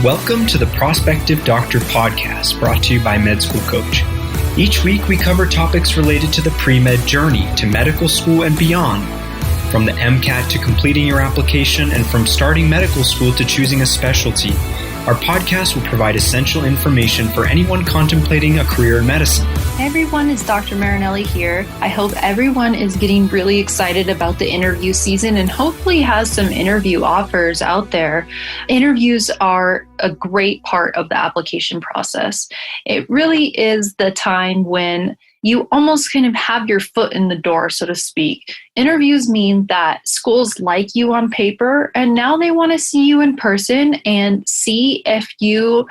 Welcome to the Prospective Doctor podcast, brought to you by Med School Coach. Each week we cover topics related to the pre-med journey to medical school and beyond, from the MCAT to completing your application and from starting medical school to choosing a specialty. Our podcast will provide essential information for anyone contemplating a career in medicine. Hey everyone, it's Dr. Marinelli here. I hope everyone is getting really excited about the interview season and hopefully has some interview offers out there. Interviews are a great part of the application process. It really is the time when you almost kind of have your foot in the door, so to speak. Interviews mean that schools like you on paper, and now they want to see you in person and see if you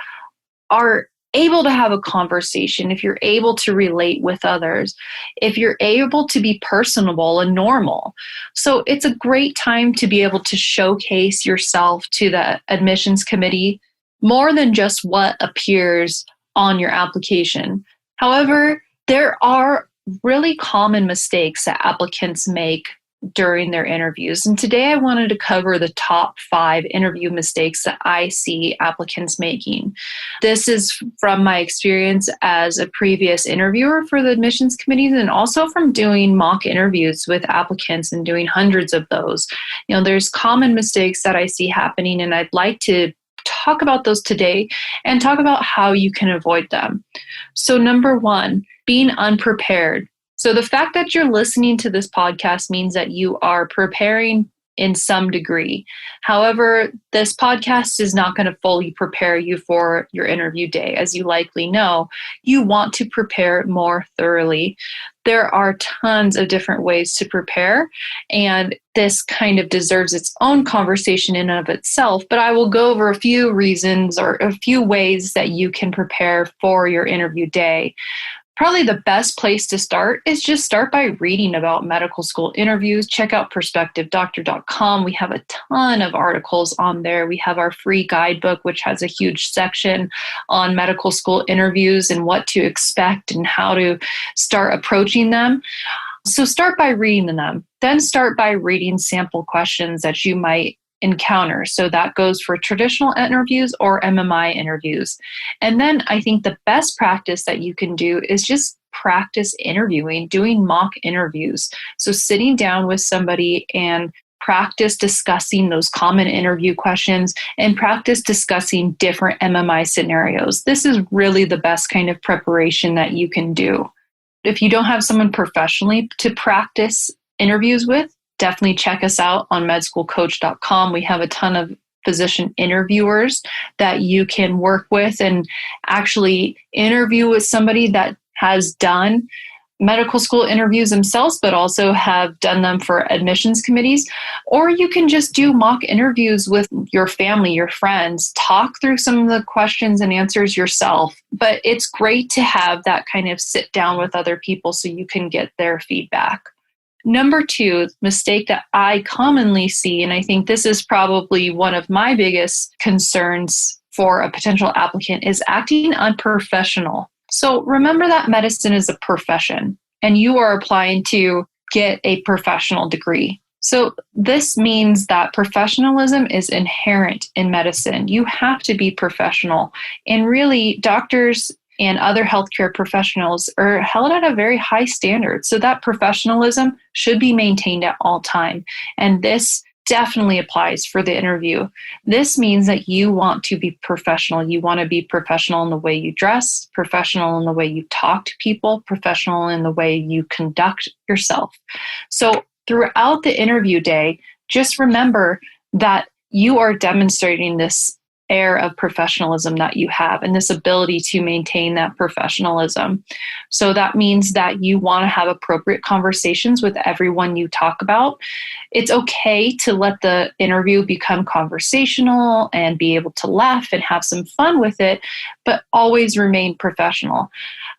are able to have a conversation, if you're able to relate with others, if you're able to be personable and normal. So it's a great time to be able to showcase yourself to the admissions committee more than just what appears on your application. However, there are really common mistakes that applicants make during their interviews. And today I wanted to cover the top 5 interview mistakes that I see applicants making. This is from my experience as a previous interviewer for the admissions committees and also from doing mock interviews with applicants and doing hundreds of those. There's common mistakes that I see happening, and I'd like to talk about those today and talk about how you can avoid them. So number 1, being unprepared. So the fact that you're listening to this podcast means that you are preparing in some degree. However, this podcast is not going to fully prepare you for your interview day. As you likely know, you want to prepare more thoroughly. There are tons of different ways to prepare, and this kind of deserves its own conversation in and of itself, but I will go over a few reasons or a few ways that you can prepare for your interview day. Probably the best place to start is just start by reading about medical school interviews. Check out perspectivedoctor.com. We have a ton of articles on there. We have our free guidebook, which has a huge section on medical school interviews and what to expect and how to start approaching them. So start by reading them. Then start by reading sample questions that you might encounter. So that goes for traditional interviews or MMI interviews. And then I think the best practice that you can do is just practice interviewing, doing mock interviews. So sitting down with somebody and practice discussing those common interview questions and practice discussing different MMI scenarios. This is really the best kind of preparation that you can do. If you don't have someone professionally to practice interviews with, definitely check us out on medschoolcoach.com. We have a ton of physician interviewers that you can work with and actually interview with somebody that has done medical school interviews themselves, but also have done them for admissions committees. Or you can just do mock interviews with your family, your friends, talk through some of the questions and answers yourself. But it's great to have that kind of sit down with other people so you can get their feedback. Number 2, mistake that I commonly see, and I think this is probably one of my biggest concerns for a potential applicant, is acting unprofessional. So remember that medicine is a profession, and you are applying to get a professional degree. So this means that professionalism is inherent in medicine. You have to be professional. And really, doctors and other healthcare professionals are held at a very high standard. So that professionalism should be maintained at all time. And this definitely applies for the interview. This means that you want to be professional. You want to be professional in the way you dress, professional in the way you talk to people, professional in the way you conduct yourself. So throughout the interview day, just remember that you are demonstrating this air of professionalism that you have and this ability to maintain that professionalism. So that means that you want to have appropriate conversations with everyone you talk about. It's okay to let the interview become conversational and be able to laugh and have some fun with it, but always remain professional.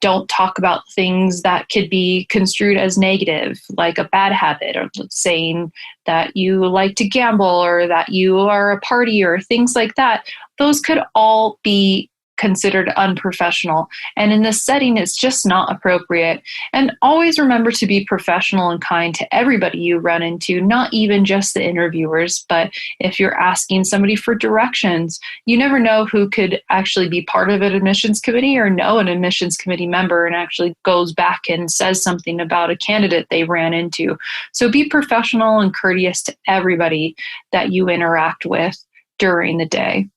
Don't talk about things that could be construed as negative, like a bad habit or saying that you like to gamble or that you are a partier or things like that. Those could all be considered unprofessional. And in this setting, it's just not appropriate. And always remember to be professional and kind to everybody you run into, not even just the interviewers, but if you're asking somebody for directions, you never know who could actually be part of an admissions committee or know an admissions committee member and actually goes back and says something about a candidate they ran into. So be professional and courteous to everybody that you interact with during the day.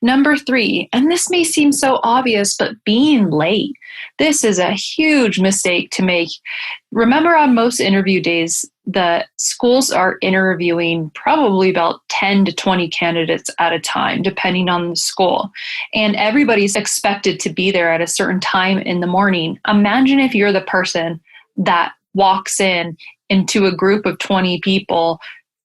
Number 3, and this may seem so obvious, but being late. This is a huge mistake to make. Remember, on most interview days, the schools are interviewing probably about 10 to 20 candidates at a time, depending on the school. And everybody's expected to be there at a certain time in the morning. Imagine if you're the person that walks into a group of 20 people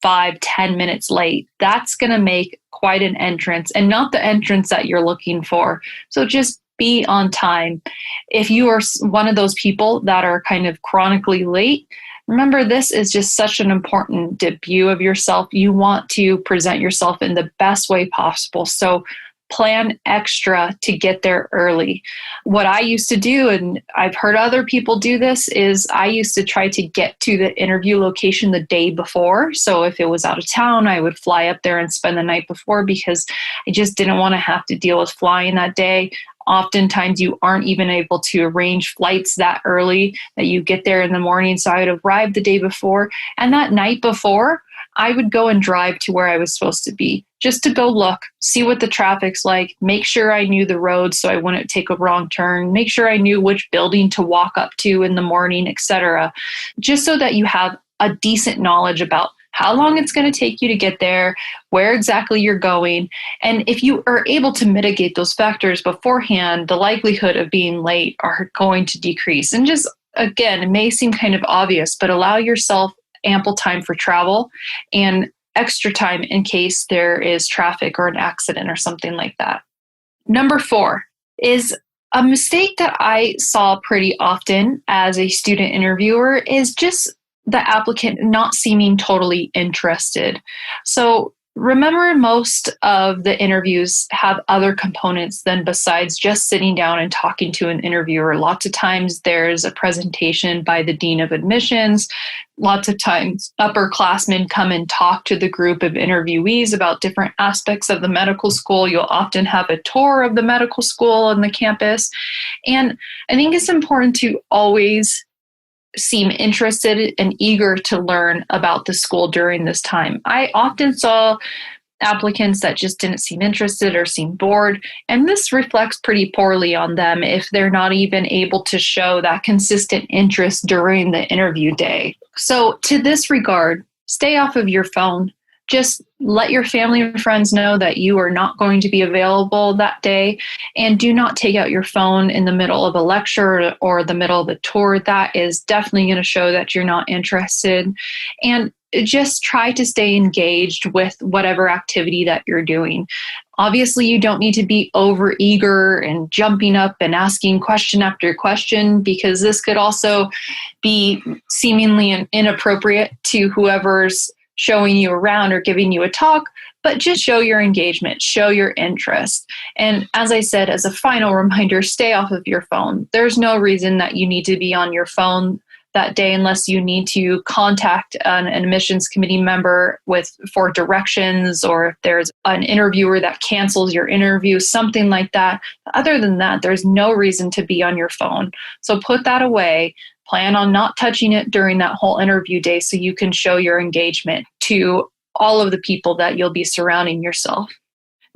5-10 minutes late. That's going to make quite an entrance, and not the entrance that you're looking for. So just be on time. If you are one of those people that are kind of chronically late, remember, this is just such an important debut of yourself. You want to present yourself in the best way possible. So plan extra to get there early. What I used to do, and I've heard other people do this, is I used to try to get to the interview location the day before. So if it was out of town, I would fly up there and spend the night before because I just didn't want to have to deal with flying that day. Oftentimes you aren't even able to arrange flights that early that you get there in the morning. So I would arrive the day before, and that night before, I would go and drive to where I was supposed to be just to go look, see what the traffic's like, make sure I knew the road so I wouldn't take a wrong turn, make sure I knew which building to walk up to in the morning, etc. Just so that you have a decent knowledge about how long it's going to take you to get there, where exactly you're going. And if you are able to mitigate those factors beforehand, the likelihood of being late are going to decrease. And just, again, it may seem kind of obvious, but allow yourself ample time for travel and extra time in case there is traffic or an accident or something like that. Number 4 is a mistake that I saw pretty often as a student interviewer is just the applicant not seeming totally interested. So remember, most of the interviews have other components than besides just sitting down and talking to an interviewer. Lots of times there's a presentation by the dean of admissions. Lots of times upperclassmen come and talk to the group of interviewees about different aspects of the medical school. You'll often have a tour of the medical school and the campus. And I think it's important to always seem interested and eager to learn about the school during this time. I often saw applicants that just didn't seem interested or seem bored, and this reflects pretty poorly on them if they're not even able to show that consistent interest during the interview day. So to this regard, stay off of your phone. Just let your family and friends know that you are not going to be available that day, and do not take out your phone in the middle of a lecture or the middle of a tour. That is definitely going to show that you're not interested. And just try to stay engaged with whatever activity that you're doing. Obviously, you don't need to be over eager and jumping up and asking question after question, because this could also be seemingly inappropriate to whoever's showing you around or giving you a talk, but just show your engagement, show your interest. And as I said, as a final reminder, stay off of your phone. There's no reason that you need to be on your phone that day unless you need to contact an admissions committee member for directions, or if there's an interviewer that cancels your interview, something like that. Other than that, there's no reason to be on your phone. So put that away. Plan on not touching it during that whole interview day so you can show your engagement to all of the people that you'll be surrounding yourself.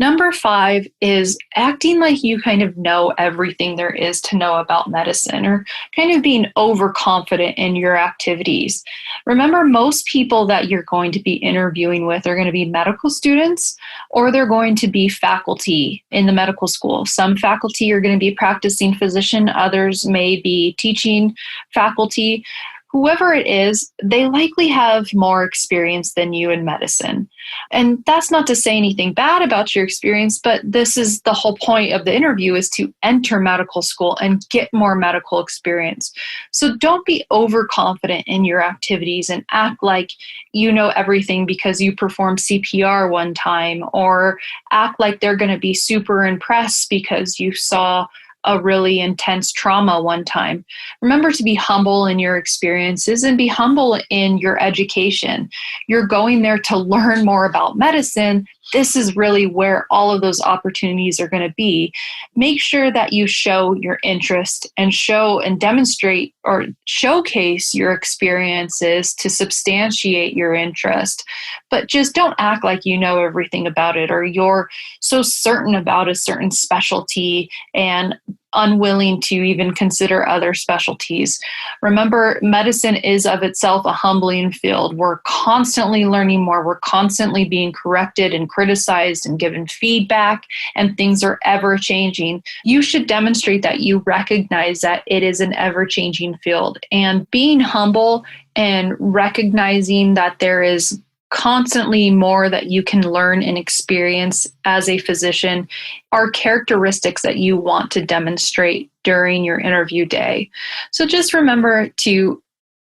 Number 5 is acting like you kind of know everything there is to know about medicine, or kind of being overconfident in your activities. Remember, most people that you're going to be interviewing with are going to be medical students, or they're going to be faculty in the medical school. Some faculty are going to be practicing physician, others may be teaching faculty. whoever it is, they likely have more experience than you in medicine. And that's not to say anything bad about your experience, but this is the whole point of the interview, is to enter medical school and get more medical experience. So don't be overconfident in your activities and act like you know everything because you performed CPR one time, or act like they're going to be super impressed because you saw a really intense trauma one time. Remember to be humble in your experiences and be humble in your education. You're going there to learn more about medicine. This is really where all of those opportunities are going to be. Make sure that you show your interest and show and demonstrate or showcase your experiences to substantiate your interest. But just don't act like you know everything about it, or you're so certain about a certain specialty and unwilling to even consider other specialties. Remember, medicine is of itself a humbling field. We're constantly learning more. We're constantly being corrected and criticized and given feedback, and things are ever changing. You should demonstrate that you recognize that it is an ever changing field, and being humble and recognizing that there is constantly more that you can learn and experience as a physician are characteristics that you want to demonstrate during your interview day. So just remember to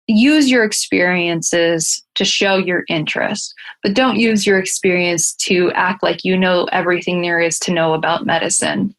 use your experiences to show your interest, but don't use your experience to act like you know everything there is to know about medicine.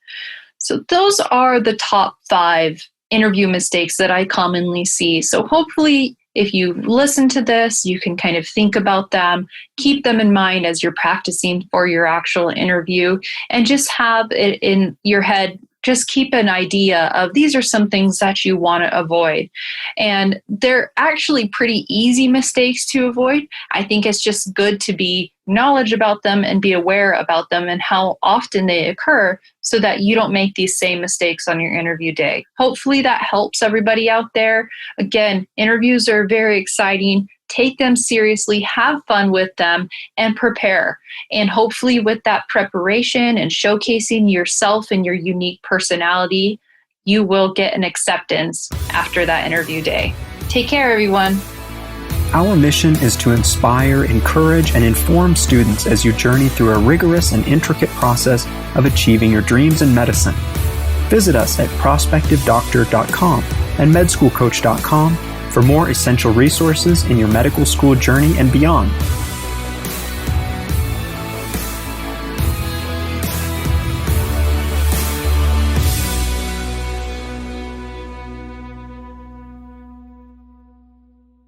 So those are the top 5 interview mistakes that I commonly see. So hopefully, if you listen to this, you can kind of think about them, keep them in mind as you're practicing for your actual interview, and just have it in your head. Just keep an idea of these are some things that you want to avoid. And they're actually pretty easy mistakes to avoid. I think it's just good to be knowledgeable about them and be aware about them and how often they occur, so that you don't make these same mistakes on your interview day. Hopefully that helps everybody out there. Again, interviews are very exciting. Take them seriously, have fun with them, and prepare. And hopefully with that preparation and showcasing yourself and your unique personality, you will get an acceptance after that interview day. Take care, everyone. Our mission is to inspire, encourage, and inform students as you journey through a rigorous and intricate process of achieving your dreams in medicine. Visit us at prospectivedoctor.com and medschoolcoach.com for more essential resources in your medical school journey and beyond.